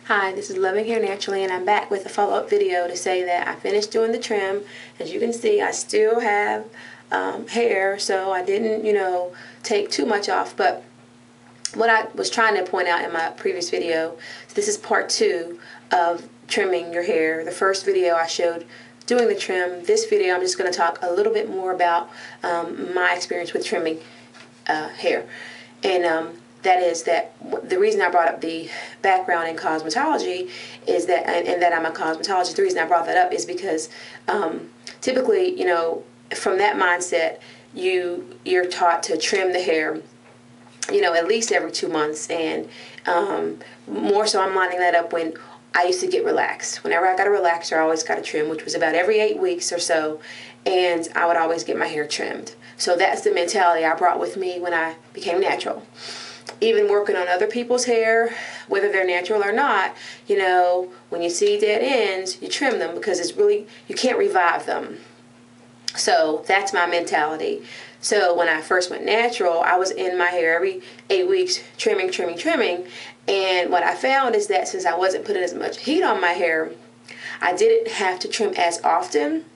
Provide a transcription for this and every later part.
Hi, this is Loving Hair Naturally, and I'm back with a follow-up video to say that I finished doing the trim. As you can see, I still have hair, so I didn't, take too much off. But what I was trying to point out in my previous video, this is part 2 of trimming your hair. The first video I showed doing the trim. This video I'm just going to talk a little bit more about my experience with trimming hair. And that is that the reason I brought up the background in cosmetology is that, and that I'm a cosmetologist, the reason I brought that up is because typically, from that mindset, you're taught to trim the hair, at least every 2 months. And more so I'm lining that up when I used to get relaxed. Whenever I got a relaxer, I always got a trim, which was about every 8 weeks or so, and I would always get my hair trimmed. So that's the mentality I brought with me when I became natural. Even working on other people's hair, whether they're natural or not, when you see dead ends, you trim them because it's really, you can't revive them. So that's my mentality. So when I first went natural, I was in my hair every 8 weeks, trimming. And what I found is that since I wasn't putting as much heat on my hair, I didn't have to trim as often.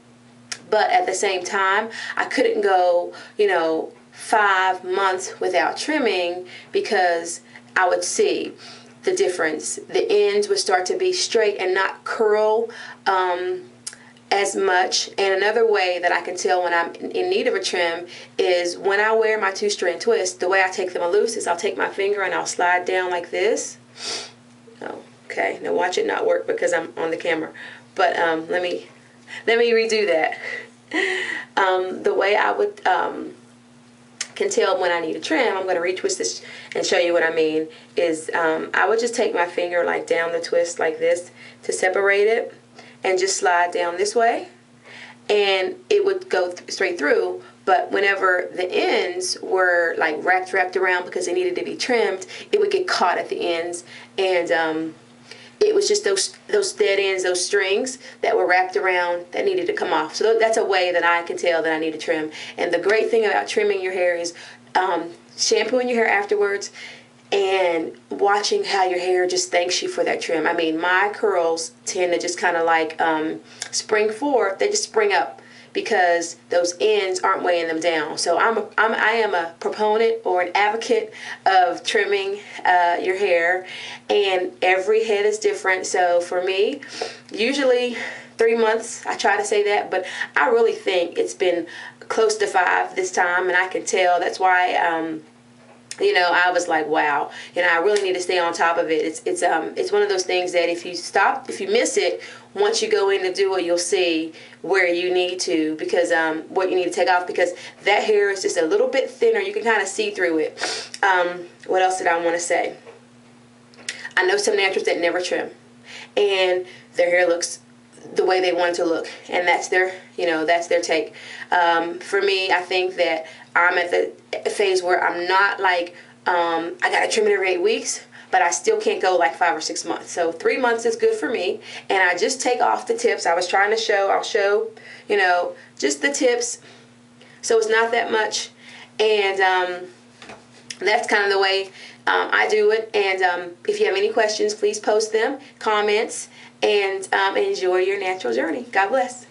But at the same time, I couldn't go, 5 months without trimming because I would see the difference. The ends would start to be straight and not curl as much. And another way that I can tell when I'm in need of a trim is when I wear my 2-strand twist, the way I take them loose is I'll take my finger and I'll slide down like this. Oh, okay, now watch it not work because I'm on the camera. But let me redo that. The way I would can tell when I need a trim, I'm going to retwist this and show you what I mean, is I would just take my finger like down the twist like this to separate it and just slide down this way, and it would go straight through. But whenever the ends were like wrapped around because they needed to be trimmed, it would get caught at the ends, and it was just those dead ends, those strings that were wrapped around that needed to come off. So that's a way that I can tell that I need to trim. And the great thing about trimming your hair is shampooing your hair afterwards and watching how your hair just thanks you for that trim. I mean, my curls tend to just kind of like spring forth. They just spring up because those ends aren't weighing them down. So I am a proponent or an advocate of trimming your hair, and every head is different. So for me, usually 3 months, I try to say that, but I really think it's been close to 5 this time, and I can tell. That's why I was like, wow, I really need to stay on top of it. It's one of those things that if you miss it, once you go in to do it, you'll see where you need to, because what you need to take off, because that hair is just a little bit thinner. You can kind of see through it. What else did I want to say? I know some naturals that never trim, and their hair looks the way they want it to look, and that's their take. For me, I think that I'm at the phase where I'm not like I gotta trim it every 8 weeks, but I still can't go like 5 or 6 months. So 3 months is good for me, and I just take off the tips. I was trying to show, I'll show, just the tips, so it's not that much, and that's kind of the way I do it. And if you have any questions, please post them, comments, and enjoy your natural journey. God bless.